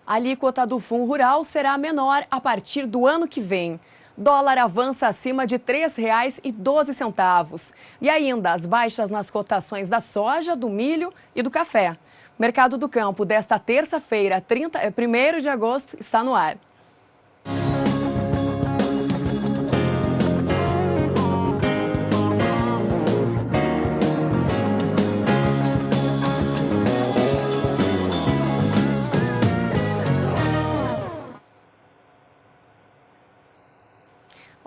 A alíquota do Fundo Rural será menor a partir do ano que vem. Dólar avança acima de R$ 3,12. E ainda as baixas nas cotações da soja, do milho e do café. Mercado do Campo desta terça-feira, 1º de agosto, está no ar.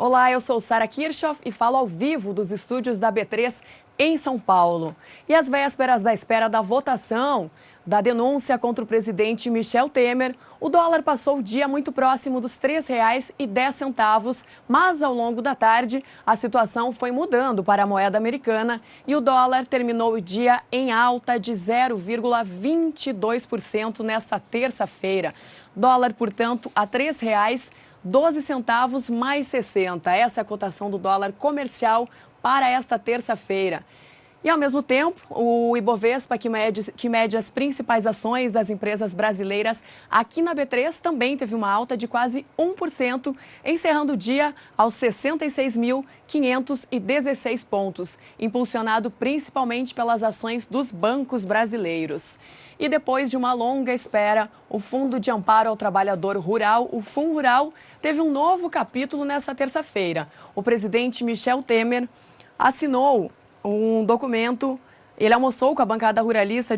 Olá, eu sou Sara Kirchhoff e falo ao vivo dos estúdios da B3 em São Paulo. E às vésperas da espera da votação da denúncia contra o presidente Michel Temer, o dólar passou o dia muito próximo dos R$ 3,10, mas ao longo da tarde a situação foi mudando para a moeda americana e o dólar terminou o dia em alta de 0,22% nesta terça-feira. Dólar, portanto, a R$ 3,12 mais 60. Essa é a cotação do dólar comercial para esta terça-feira. E, ao mesmo tempo, o Ibovespa, que mede as principais ações das empresas brasileiras aqui na B3, também teve uma alta de quase 1%, encerrando o dia aos 66.516 pontos, impulsionado principalmente pelas ações dos bancos brasileiros. E depois de uma longa espera, o Fundo de Amparo ao Trabalhador Rural, o FUNRURAL, teve um novo capítulo nesta terça-feira. O presidente Michel Temer assinou um documento, ele almoçou com a bancada ruralista,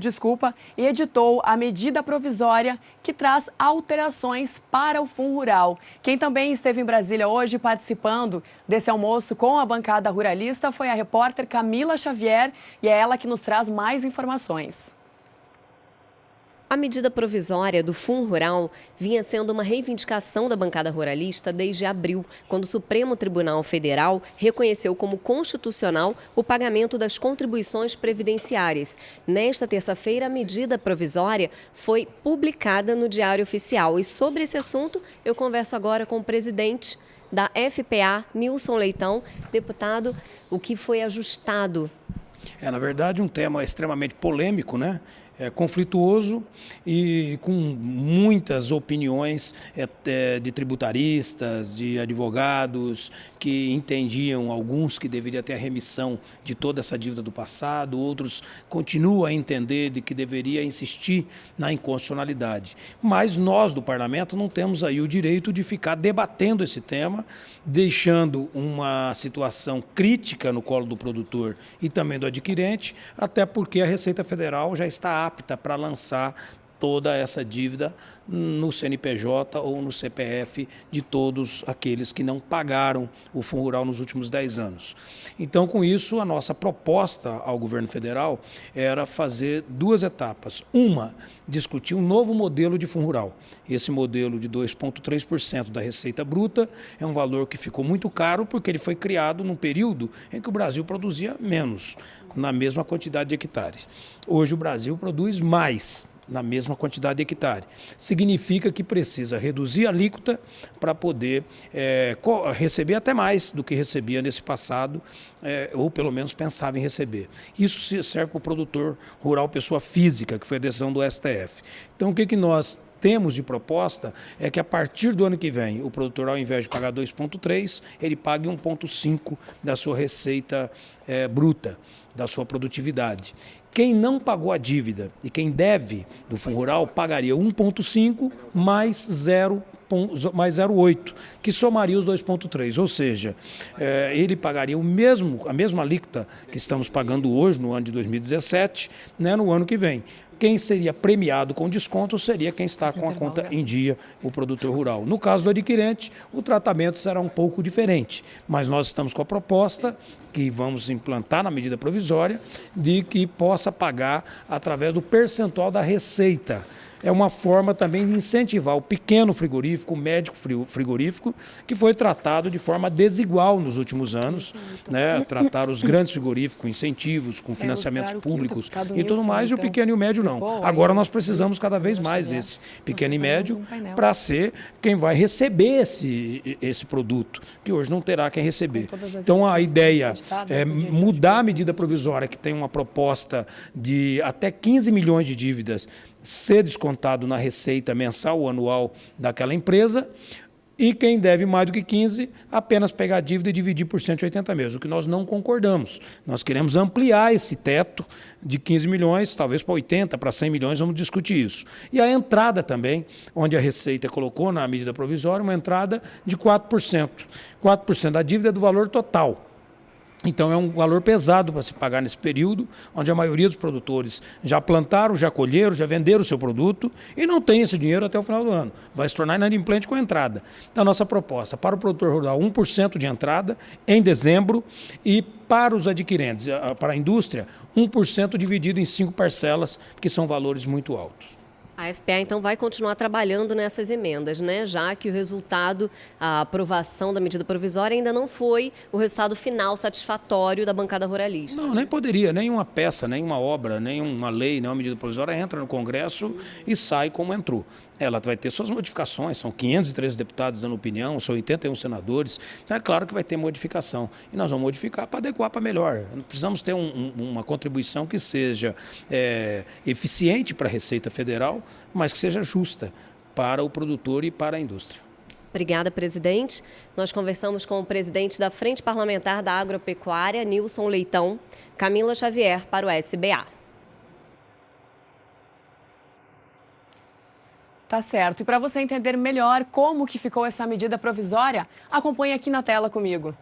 e editou a medida provisória que traz alterações para o Fundo Rural. Quem também esteve em Brasília hoje participando desse almoço com a bancada ruralista foi a repórter Camila Xavier e é ela que nos traz mais informações. A medida provisória do Fundo Rural vinha sendo uma reivindicação da bancada ruralista desde abril, quando o Supremo Tribunal Federal reconheceu como constitucional o pagamento das contribuições previdenciárias. Nesta terça-feira, a medida provisória foi publicada no Diário Oficial. E sobre esse assunto, eu converso agora com o presidente da FPA, Nilson Leitão. Deputado, o que foi ajustado? Na verdade, um tema extremamente polêmico, né? Conflituoso e com muitas opiniões de tributaristas, de advogados que entendiam, alguns que deveria ter a remissão de toda essa dívida do passado, outros continuam a entender de que deveria insistir na inconstitucionalidade. Mas nós do parlamento não temos aí o direito de ficar debatendo esse tema, deixando uma situação crítica no colo do produtor e também do adquirente, até porque a Receita Federal já está apta para lançar toda essa dívida no CNPJ ou no CPF de todos aqueles que não pagaram o Fundo Rural nos últimos 10 anos. Então, com isso, a nossa proposta ao governo federal era fazer duas etapas. Uma, discutir um novo modelo de Fundo Rural. Esse modelo de 2,3% da receita bruta é um valor que ficou muito caro porque ele foi criado num período em que o Brasil produzia menos, na mesma quantidade de hectares. Hoje o Brasil produz mais na mesma quantidade de hectare. Significa que precisa reduzir a alíquota para poder receber até mais do que recebia nesse passado, ou pelo menos pensava em receber. Isso serve para o produtor rural, pessoa física, que foi a decisão do STF. Então, o que nós temos de proposta é que a partir do ano que vem, o produtor, ao invés de pagar 2,3, ele pague 1,5 da sua receita bruta, da sua produtividade. Quem não pagou a dívida e quem deve do Fundo Rural pagaria 1,5 mais 0,8, que somaria os 2,3, ou seja, ele pagaria a mesma alíquota que estamos pagando hoje, no ano de 2017, né, no ano que vem. Quem seria premiado com desconto seria quem está com a conta em dia, o produtor rural. No caso do adquirente, o tratamento será um pouco diferente, mas nós estamos com a proposta que vamos implantar na medida provisória de que possa pagar através do percentual da receita. É uma forma também de incentivar o pequeno frigorífico, o médio frigorífico, que foi tratado de forma desigual nos últimos anos, né? Tratar os grandes frigoríficos com incentivos, com financiamentos públicos e tudo mais, e o pequeno e o médio não. Agora nós precisamos cada vez mais desse pequeno e médio para ser quem vai receber esse produto, que hoje não terá quem receber. Então a ideia é mudar a medida provisória, que tem uma proposta de até 15 milhões de dívidas ser descontado na receita mensal ou anual daquela empresa. E quem deve mais do que 15, apenas pegar a dívida e dividir por 180 meses, o que nós não concordamos. Nós queremos ampliar esse teto de 15 milhões, talvez para 80, para 100 milhões, vamos discutir isso. E a entrada também, onde a Receita colocou na medida provisória, uma entrada de 4%. 4% da dívida é do valor total. Então é um valor pesado para se pagar nesse período, onde a maioria dos produtores já plantaram, já colheram, já venderam o seu produto e não tem esse dinheiro até o final do ano. Vai se tornar inadimplente com a entrada. Então a nossa proposta para o produtor rural, 1% de entrada em dezembro e para os adquirentes, para a indústria, 1% dividido em 5 parcelas, que são valores muito altos. A FPA, então, vai continuar trabalhando nessas emendas, né? Já que o resultado, a aprovação da medida provisória ainda não foi o resultado final satisfatório da bancada ruralista. Não, nem poderia, nem uma peça, nem uma obra, nem uma lei, nem uma medida provisória entra no Congresso e sai como entrou. Ela vai ter suas modificações, são 513 deputados dando opinião, são 81 senadores, então é claro que vai ter modificação. E nós vamos modificar para adequar para melhor. Precisamos ter uma contribuição que seja eficiente para a Receita Federal, mas que seja justa para o produtor e para a indústria. Obrigada, presidente. Nós conversamos com o presidente da Frente Parlamentar da Agropecuária, Nilson Leitão. Camila Xavier, para o SBA. Tá certo. E para você entender melhor como que ficou essa medida provisória, acompanhe aqui na tela comigo.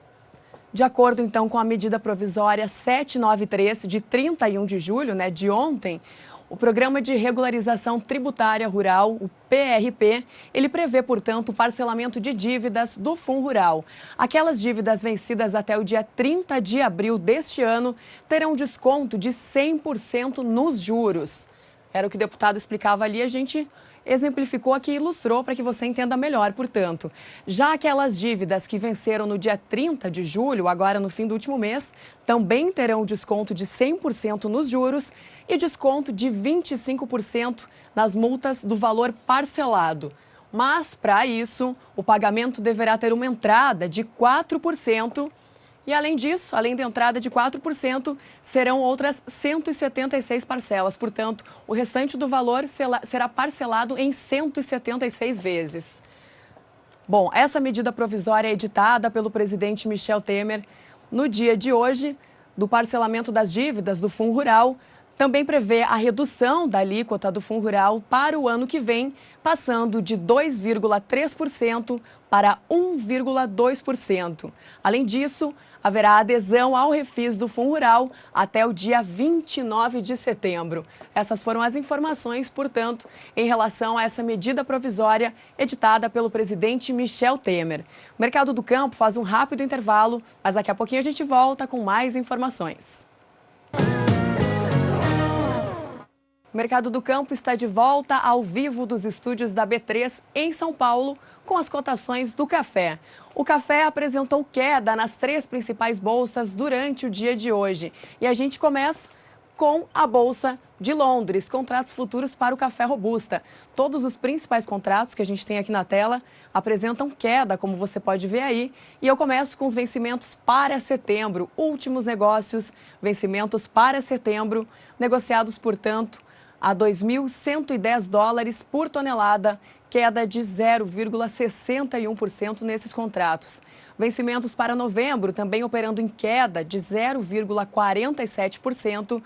De acordo, então, com a medida provisória 793, de 31 de julho, de ontem, o Programa de Regularização Tributária Rural, o PRP, ele prevê, portanto, o parcelamento de dívidas do Fundo Rural. Aquelas dívidas vencidas até o dia 30 de abril deste ano terão desconto de 100% nos juros. Era o que o deputado explicava ali, a gente exemplificou aqui e ilustrou para que você entenda melhor, portanto. Já aquelas dívidas que venceram no dia 30 de julho, agora no fim do último mês, também terão desconto de 100% nos juros e desconto de 25% nas multas do valor parcelado. Mas, para isso, o pagamento deverá ter uma entrada de 4%. E, além disso, além da entrada de 4%, serão outras 176 parcelas. Portanto, o restante do valor será parcelado em 176 vezes. Bom, essa medida provisória é editada pelo presidente Michel Temer no dia de hoje, do parcelamento das dívidas do Fundo Rural. Também prevê a redução da alíquota do Fundo Rural para o ano que vem, passando de 2,3% para 1,2%. Além disso, haverá adesão ao refis do Fundo Rural até o dia 29 de setembro. Essas foram as informações, portanto, em relação a essa medida provisória editada pelo presidente Michel Temer. O Mercado do Campo faz um rápido intervalo, mas daqui a pouquinho a gente volta com mais informações. O Mercado do Campo está de volta ao vivo dos estúdios da B3 em São Paulo com as cotações do café. O café apresentou queda nas 3 principais bolsas durante o dia de hoje. E a gente começa com a Bolsa de Londres, contratos futuros para o café robusta. Todos os principais contratos que a gente tem aqui na tela apresentam queda, como você pode ver aí. E eu começo com os vencimentos para setembro. Últimos negócios, vencimentos para setembro, negociados, portanto, a $2.110 por tonelada, queda de 0,61% nesses contratos. Vencimentos para novembro também operando em queda de 0,47%,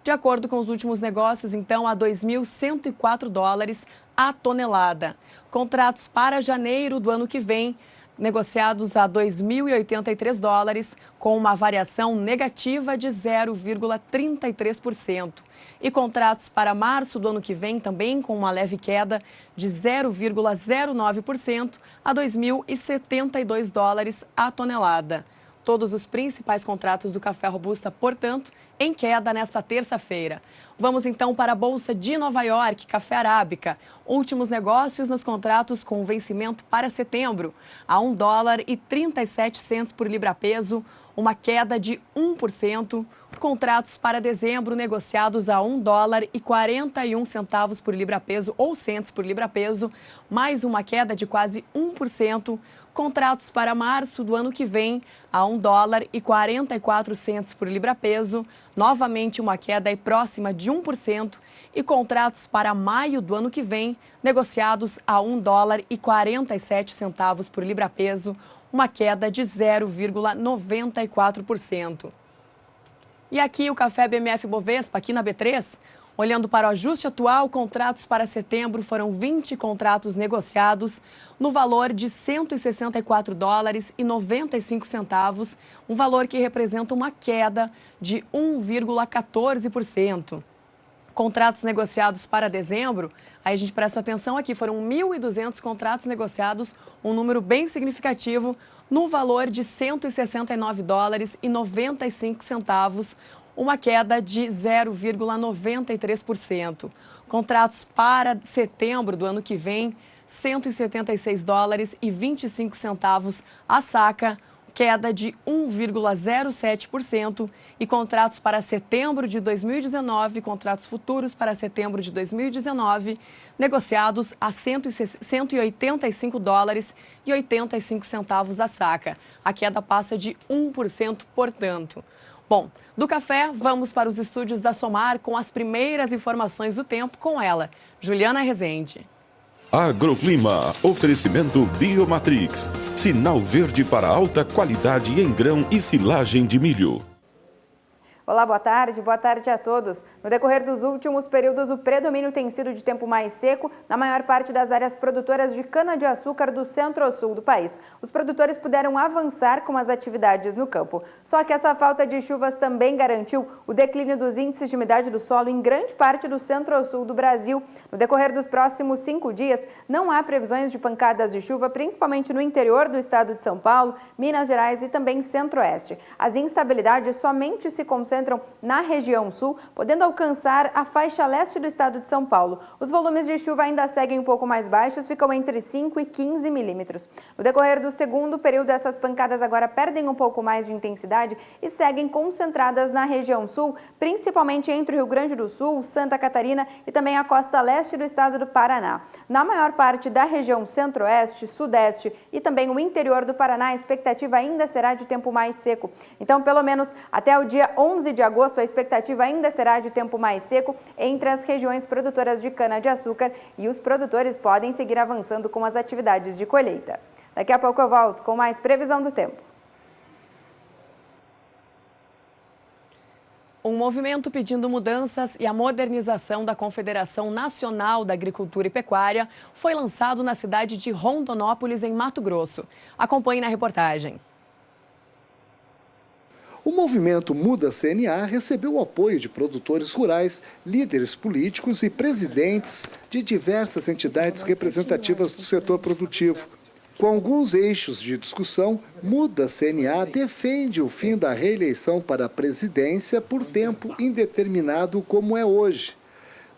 de acordo com os últimos negócios, então, a $2.104 a tonelada. Contratos para janeiro do ano que vem, negociados a $2.083, com uma variação negativa de 0,33%. E contratos para março do ano que vem também com uma leve queda de 0,09% a $2.072 a tonelada. Todos os principais contratos do café robusta, portanto, em queda nesta terça-feira. Vamos então para a Bolsa de Nova York, café arábica. Últimos negócios nos contratos com vencimento para setembro, a $1,37 por libra-peso. uma queda de 1%. Contratos para dezembro negociados a $1,41 por libra-peso ou centes por libra-peso, mais uma queda de quase 1%. Contratos para março do ano que vem a $1,44 por libra-peso, novamente uma queda próxima de 1%. E contratos para maio do ano que vem, negociados a $1,47 por libra-peso, uma queda de 0,94%. E aqui o café BMF Bovespa, aqui na B3, olhando para o ajuste atual, contratos para setembro foram 20 contratos negociados no valor de $164,95, um valor que representa uma queda de 1,14%. Contratos negociados para dezembro, aí a gente presta atenção aqui, foram 1.200 contratos negociados, um número bem significativo, no valor de $169,95, uma queda de 0,93%. Contratos para setembro do ano que vem, $176,25 a saca, queda de 1,07%, e contratos para setembro de 2019, contratos futuros para setembro de 2019, negociados a $185,85 a saca. A queda passa de 1%, portanto. Bom, do café, vamos para os estúdios da Somar com as primeiras informações do tempo com ela, Juliana Rezende. Agroclima, oferecimento Biomatrix, sinal verde para alta qualidade em grão e silagem de milho. Olá, boa tarde a todos. No decorrer dos últimos períodos, o predomínio tem sido de tempo mais seco na maior parte das áreas produtoras de cana-de-açúcar do centro-sul do país. Os produtores puderam avançar com as atividades no campo. Só que essa falta de chuvas também garantiu o declínio dos índices de umidade do solo em grande parte do centro-sul do Brasil. No decorrer dos próximos 5 dias, não há previsões de pancadas de chuva, principalmente no interior do estado de São Paulo, Minas Gerais e também centro-oeste. As instabilidades somente se concentram na região sul, podendo alcançar a faixa leste do estado de São Paulo. Os volumes de chuva ainda seguem um pouco mais baixos, ficam entre 5 e 15 milímetros. No decorrer do segundo período, essas pancadas agora perdem um pouco mais de intensidade e seguem concentradas na região sul, principalmente entre o Rio Grande do Sul, Santa Catarina e também a costa leste do estado do Paraná. Na maior parte da região centro-oeste, sudeste e também o interior do Paraná, a expectativa ainda será de tempo mais seco. Então, pelo menos até o dia 11 de agosto, a expectativa ainda será de tempo mais seco entre as regiões produtoras de cana-de-açúcar e os produtores podem seguir avançando com as atividades de colheita. Daqui a pouco eu volto com mais previsão do tempo. Um movimento pedindo mudanças e a modernização da Confederação Nacional da Agricultura e Pecuária foi lançado na cidade de Rondonópolis, em Mato Grosso. Acompanhe na reportagem. O movimento Muda CNA recebeu o apoio de produtores rurais, líderes políticos e presidentes de diversas entidades representativas do setor produtivo. Com alguns eixos de discussão, Muda CNA defende o fim da reeleição para a presidência por tempo indeterminado, como é hoje.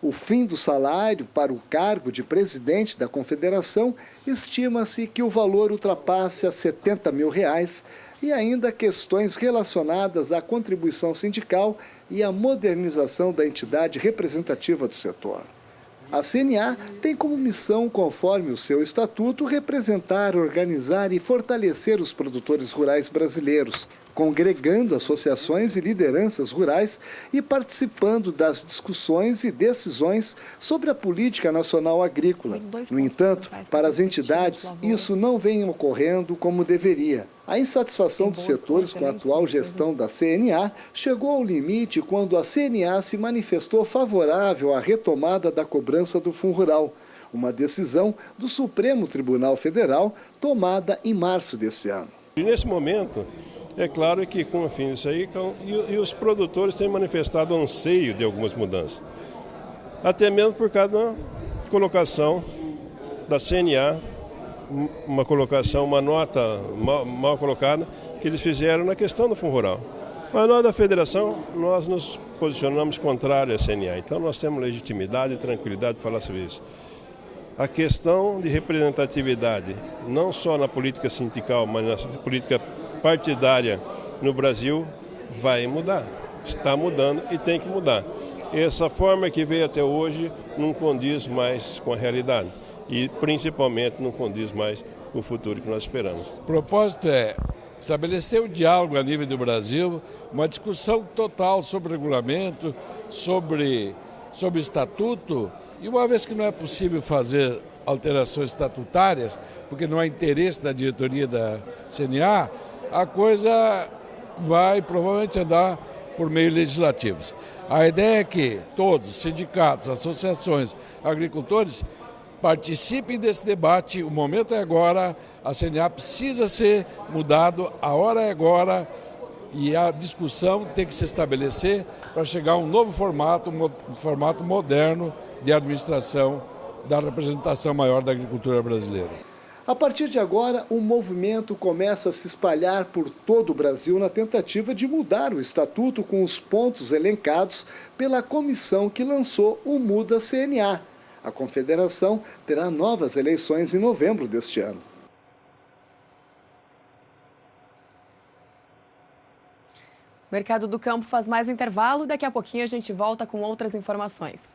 O fim do salário para o cargo de presidente da confederação, estima-se que o valor ultrapasse a R$70 mil, e ainda questões relacionadas à contribuição sindical e à modernização da entidade representativa do setor. A CNA tem como missão, conforme o seu estatuto, representar, organizar e fortalecer os produtores rurais brasileiros, congregando associações e lideranças rurais e participando das discussões e decisões sobre a política nacional agrícola. No entanto, para as entidades, isso não vem ocorrendo como deveria. A insatisfação dos setores com a atual gestão da CNA chegou ao limite quando a CNA se manifestou favorável à retomada da cobrança do Fundo Rural, uma decisão do Supremo Tribunal Federal tomada em março desse ano. E nesse momento, é claro que com o fim disso aí, e os produtores têm manifestado anseio de algumas mudanças. Até mesmo por causa da colocação da CNA, uma nota mal colocada que eles fizeram na questão do Fundo Rural. Mas nós da federação, nós nos posicionamos contrário à CNA, então nós temos legitimidade e tranquilidade de falar sobre isso. A questão de representatividade, não só na política sindical, mas na política partidária no Brasil vai mudar. Está mudando e tem que mudar. Essa forma que veio até hoje não condiz mais com a realidade e principalmente não condiz mais com o futuro que nós esperamos. O propósito é estabelecer o diálogo a nível do Brasil, uma discussão total sobre regulamento, sobre estatuto, e uma vez que não é possível fazer alterações estatutárias, porque não há interesse da diretoria da CNA, a coisa vai provavelmente andar por meios legislativos. A ideia é que todos, sindicatos, associações, agricultores, participem desse debate. O momento é agora, a CNA precisa ser mudado, a hora é agora e a discussão tem que se estabelecer para chegar a um novo formato, um formato moderno de administração da representação maior da agricultura brasileira. A partir de agora, o movimento começa a se espalhar por todo o Brasil na tentativa de mudar o estatuto com os pontos elencados pela comissão que lançou o Muda CNA. A confederação terá novas eleições em novembro deste ano. O Mercado do Campo faz mais um intervalo, daqui a pouquinho a gente volta com outras informações.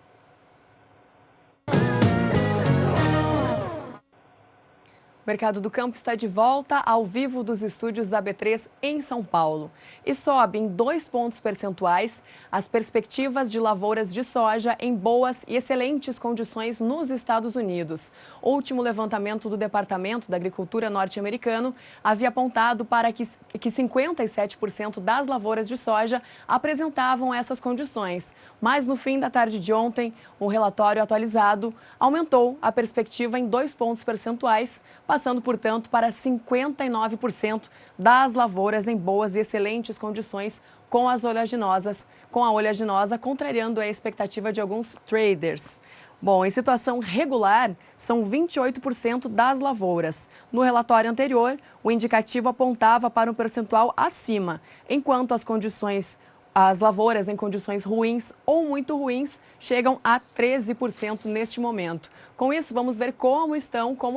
O Mercado do Campo está de volta ao vivo dos estúdios da B3 em São Paulo. E sobe em 2 pontos percentuais as perspectivas de lavouras de soja em boas e excelentes condições nos Estados Unidos. O último levantamento do Departamento da Agricultura norte-americano havia apontado para que 57% das lavouras de soja apresentavam essas condições. Mas no fim da tarde de ontem, o relatório atualizado aumentou a perspectiva em 2 pontos percentuais, passando, portanto, para 59% das lavouras em boas e excelentes condições com a oleaginosa, contrariando a expectativa de alguns traders. Bom, em situação regular, são 28% das lavouras. No relatório anterior, o indicativo apontava para um percentual acima, enquanto as lavouras em condições ruins ou muito ruins chegam a 13% neste momento. Com isso, vamos ver como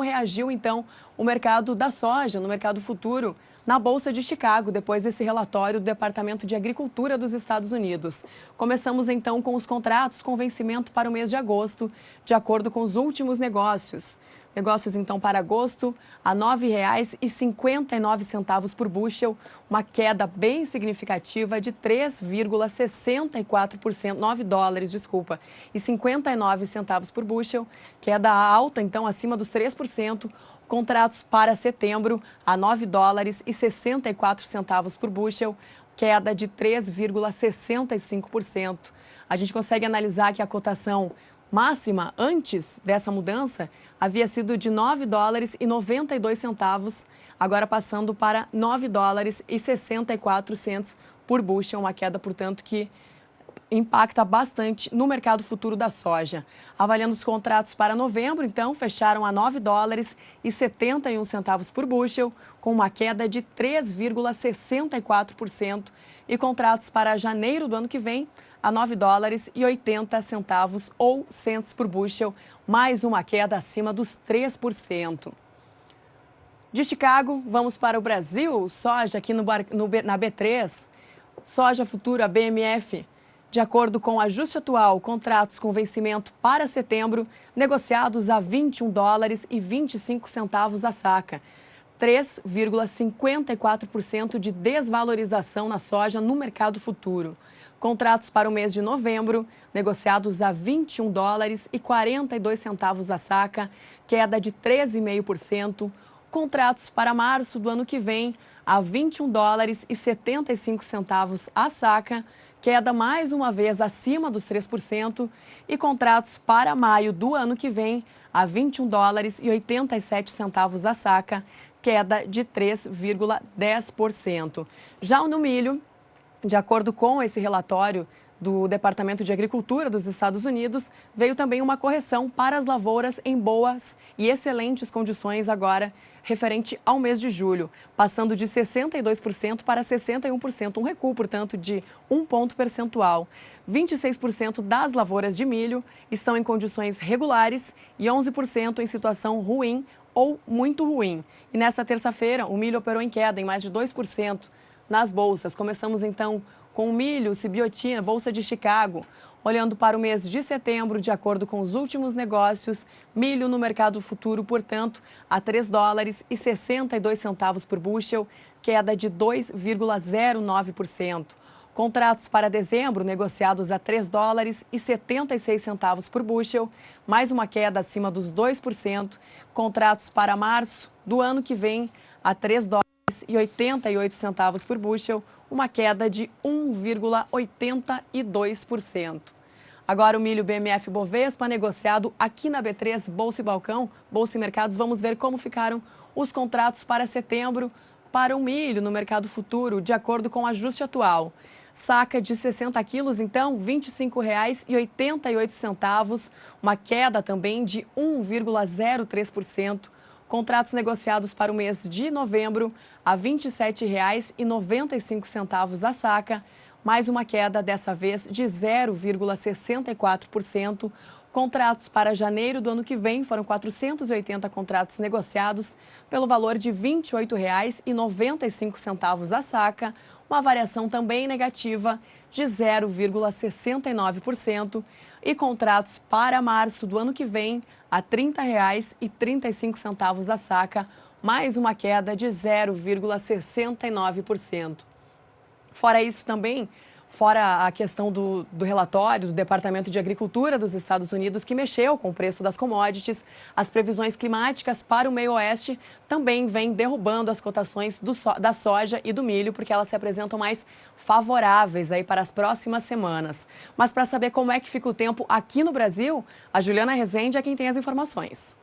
reagiu então o mercado da soja no mercado futuro na Bolsa de Chicago, depois desse relatório do Departamento de Agricultura dos Estados Unidos. Começamos então com os contratos com vencimento para o mês de agosto, de acordo com os últimos negócios. Negócios, então, para agosto, a R$ 9,59 por bushel, uma queda bem significativa de 3,64%, $9, e 59 centavos por bushel, queda alta, então, acima dos 3%. Contratos para setembro, a R$ 9,64 por bushel, queda de 3,65%. A gente consegue analisar que a cotação máxima antes dessa mudança havia sido de R$ 9,92, agora passando para R$ 9,64 por bushel, uma queda, portanto, que impacta bastante no mercado futuro da soja. Avaliando os contratos para novembro, então, fecharam a R$ 9,71 por bushel, com uma queda de 3,64%, e contratos para janeiro do ano que vem a R$ 9,80 ou cents por bushel, mais uma queda acima dos 3%. De Chicago, vamos para o Brasil. Soja aqui na B3, soja futura BMF. De acordo com o ajuste atual, contratos com vencimento para setembro, negociados a $21,25 a saca. 3,54% de desvalorização na soja no mercado futuro. Contratos para o mês de novembro, negociados a $21,42 a saca, queda de 13,5%. Contratos para março do ano que vem, a $21,75 a saca, queda mais uma vez acima dos 3%. E contratos para maio do ano que vem, a $21,87 a saca, queda de 3,10%. Já no milho, de acordo com esse relatório do Departamento de Agricultura dos Estados Unidos, veio também uma correção para as lavouras em boas e excelentes condições agora, referente ao mês de julho, passando de 62% para 61%, um recuo, portanto, de 1 ponto percentual. 26% das lavouras de milho estão em condições regulares e 11% em situação ruim ou muito ruim. E nesta terça-feira, o milho operou em queda em mais de 2%, nas bolsas. Começamos então com o milho, Cibiotina, Bolsa de Chicago. Olhando para o mês de setembro, de acordo com os últimos negócios, milho no mercado futuro, portanto, a $3,62 por bushel, queda de 2,09%. Contratos para dezembro negociados a $3,76 por bushel, mais uma queda acima dos 2%. Contratos para março do ano que vem a $3,88 por bushel, uma queda de 1,82%. Agora o milho BMF Bovespa negociado aqui na B3 Bolsa e Balcão, Bolsa e Mercados. Vamos ver como ficaram os contratos para setembro para o milho no mercado futuro, de acordo com o ajuste atual. Saca de 60 quilos, então, R$ 25,88, uma queda também de 1,03%. Contratos negociados para o mês de novembro a R$ 27,95 a saca, mais uma queda dessa vez de 0,64%. Contratos para janeiro do ano que vem foram 480 contratos negociados pelo valor de R$ 28,95 a saca, uma variação também negativa de 0,69%. E contratos para março do ano que vem a R$ 30,35 a saca, mais uma queda de 0,69%. Fora isso também, fora a questão do relatório do Departamento de Agricultura dos Estados Unidos, que mexeu com o preço das commodities, as previsões climáticas para o meio-oeste também vêm derrubando as cotações da soja e do milho, porque elas se apresentam mais favoráveis aí para as próximas semanas. Mas para saber como é que fica o tempo aqui no Brasil, a Juliana Rezende é quem tem as informações.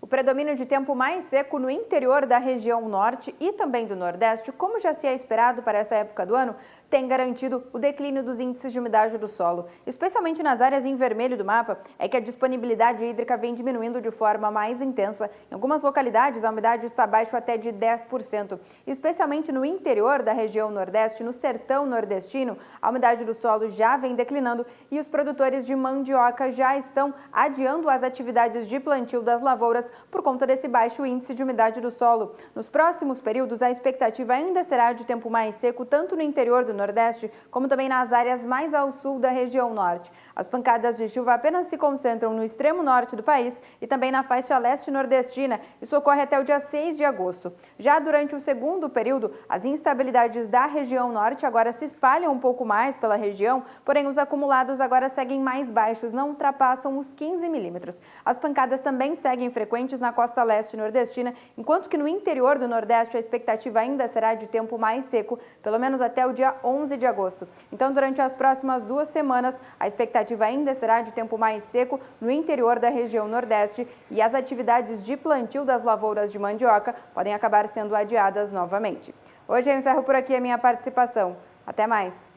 O predomínio de tempo mais seco no interior da região norte e também do nordeste, como já se é esperado para essa época do ano, tem garantido o declínio dos índices de umidade do solo. Especialmente nas áreas em vermelho do mapa, é que a disponibilidade hídrica vem diminuindo de forma mais intensa. Em algumas localidades, a umidade está abaixo até de 10%. Especialmente no interior da região nordeste, no sertão nordestino, a umidade do solo já vem declinando e os produtores de mandioca já estão adiando as atividades de plantio das lavouras por conta desse baixo índice de umidade do solo. Nos próximos períodos, a expectativa ainda será de tempo mais seco, tanto no interior do Nordeste, como também nas áreas mais ao sul da região norte. As pancadas de chuva apenas se concentram no extremo norte do país e também na faixa leste nordestina. Isso ocorre até o dia 6 de agosto. Já durante o segundo período, as instabilidades da região norte agora se espalham um pouco mais pela região, porém os acumulados agora seguem mais baixos, não ultrapassam os 15 milímetros. As pancadas também seguem frequentes na costa leste nordestina, enquanto que no interior do Nordeste a expectativa ainda será de tempo mais seco, pelo menos até o dia 11 de agosto. Então, durante as próximas 2 semanas, a expectativa ainda será de tempo mais seco no interior da região Nordeste e as atividades de plantio das lavouras de mandioca podem acabar sendo adiadas novamente. Hoje eu encerro por aqui a minha participação. Até mais!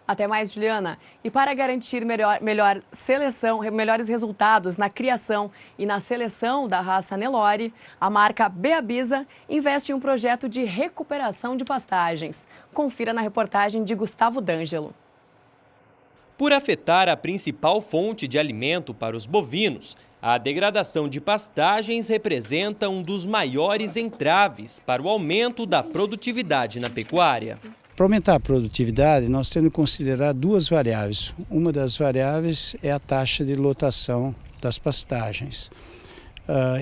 Até mais, Juliana. E para garantir melhores resultados na criação e na seleção da raça Nelore, a marca Beabisa investe em um projeto de recuperação de pastagens. Confira na reportagem de Gustavo D'Angelo. Por afetar a principal fonte de alimento para os bovinos, a degradação de pastagens representa um dos maiores entraves para o aumento da produtividade na pecuária. Para aumentar a produtividade, nós temos que considerar 2 variáveis. Uma das variáveis é a taxa de lotação das pastagens.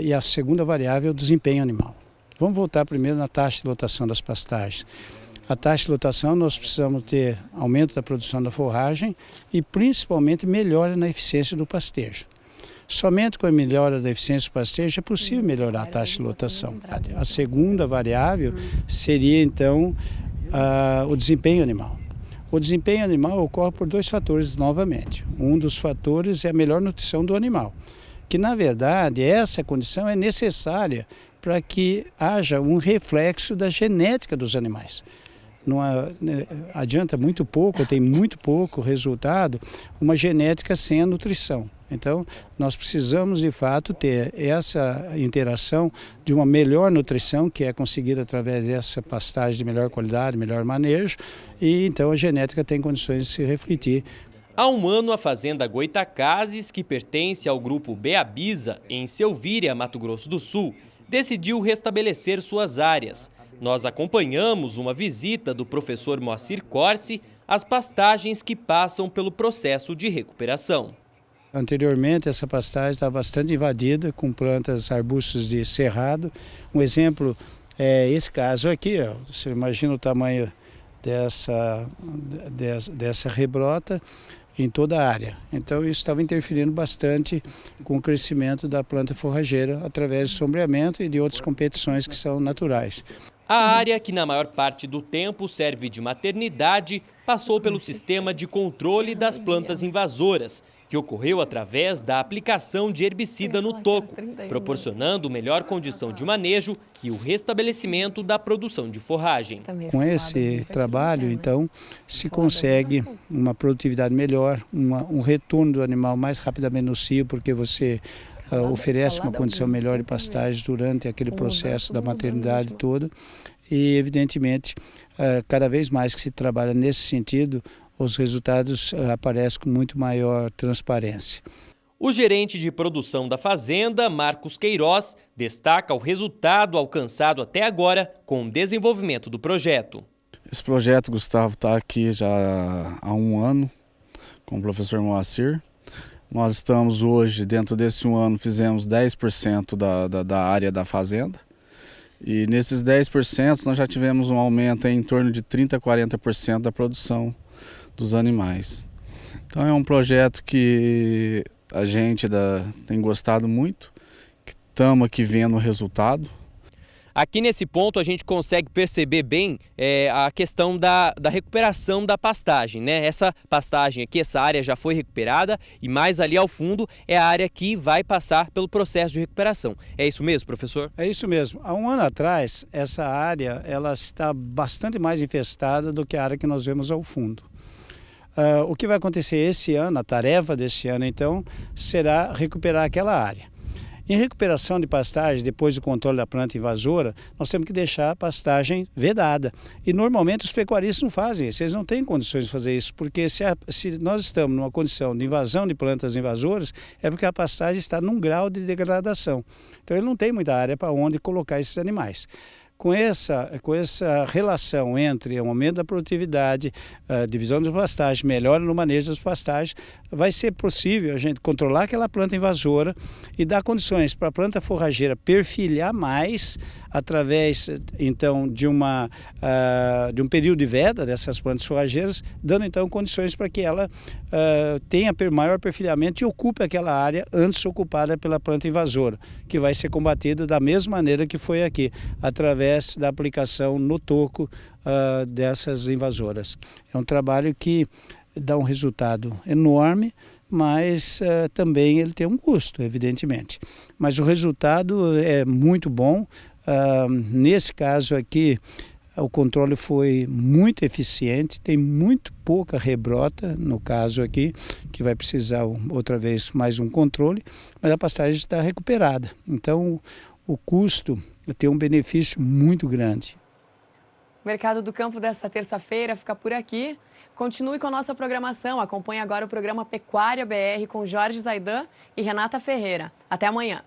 E a segunda variável é o desempenho animal. Vamos voltar primeiro na taxa de lotação das pastagens. A taxa de lotação, nós precisamos ter aumento da produção da forragem e principalmente melhora na eficiência do pastejo. Somente com a melhora da eficiência do pastejo é possível melhorar a taxa de lotação. A segunda variável seria, então, o desempenho animal. O desempenho animal ocorre por 2 fatores novamente. Um dos fatores é a melhor nutrição do animal, que na verdade essa condição é necessária para que haja um reflexo da genética dos animais. Não adianta muito pouco, tem muito pouco resultado, uma genética sem a nutrição. Então, nós precisamos, de fato, ter essa interação de uma melhor nutrição, que é conseguida através dessa pastagem de melhor qualidade, melhor manejo, e então a genética tem condições de se refletir. Há um ano, a fazenda Goitacazes, que pertence ao grupo Beabisa, em Selvíria, Mato Grosso do Sul, decidiu restabelecer suas áreas. Nós acompanhamos uma visita do professor Moacir Corsi às pastagens que passam pelo processo de recuperação. Anteriormente, essa pastagem estava bastante invadida com plantas, arbustos de cerrado. Um exemplo é esse caso aqui, ó. Você imagina o tamanho dessa rebrota em toda a área. Então isso estava interferindo bastante com o crescimento da planta forrageira através de sombreamento e de outras competições que são naturais. A área, que na maior parte do tempo serve de maternidade, passou pelo sistema de controle das plantas invasoras, que ocorreu através da aplicação de herbicida no toco, proporcionando melhor condição de manejo e o restabelecimento da produção de forragem. Com esse trabalho, então, se consegue uma produtividade melhor, um retorno do animal mais rapidamente no cio, porque você oferece uma condição melhor de pastagem durante aquele processo da maternidade toda. E, evidentemente, cada vez mais que se trabalha nesse sentido, os resultados aparecem com muito maior transparência. O gerente de produção da fazenda, Marcos Queiroz, destaca o resultado alcançado até agora com o desenvolvimento do projeto. Esse projeto, Gustavo, está aqui já há um ano com o professor Moacir. Nós estamos hoje, dentro desse um ano, fizemos 10% da área da fazenda. E nesses 10% nós já tivemos um aumento em torno de 30% a 40% da produção dos animais. Então é um projeto que a gente tem gostado muito, que estamos aqui vendo o resultado. Aqui nesse ponto a gente consegue perceber bem a questão da recuperação da pastagem, né? Essa pastagem aqui, essa área já foi recuperada e mais ali ao fundo é a área que vai passar pelo processo de recuperação. É isso mesmo, professor? É isso mesmo. Há um ano atrás, essa área ela está bastante mais infestada do que a área que nós vemos ao fundo. O que vai acontecer esse ano, a tarefa desse ano então, será recuperar aquela área. Em recuperação de pastagem, depois do controle da planta invasora, nós temos que deixar a pastagem vedada. E normalmente os pecuaristas não fazem isso, eles não têm condições de fazer isso, porque se nós estamos numa condição de invasão de plantas invasoras, é porque a pastagem está num grau de degradação. Então ele não tem muita área para onde colocar esses animais. Com essa relação entre o aumento da produtividade, a divisão das pastagens, melhora no manejo das pastagens, vai ser possível a gente controlar aquela planta invasora e dar condições para a planta forrageira perfilhar mais através, então, de um período de veda dessas plantas forrageiras, dando, então, condições para que ela tenha maior perfilhamento e ocupe aquela área antes ocupada pela planta invasora, que vai ser combatida da mesma maneira que foi aqui, através da aplicação no toco dessas invasoras. É um trabalho que dá um resultado enorme, mas também ele tem um custo, evidentemente. Mas o resultado é muito bom. Nesse caso aqui, o controle foi muito eficiente, tem muito pouca rebrota, no caso aqui, que vai precisar outra vez mais um controle, mas a pastagem está recuperada. Então, o custo tem um benefício muito grande. O Mercado do Campo desta terça-feira fica por aqui. Continue com a nossa programação. Acompanhe agora o programa Pecuária BR com Jorge Zaidan e Renata Ferreira. Até amanhã.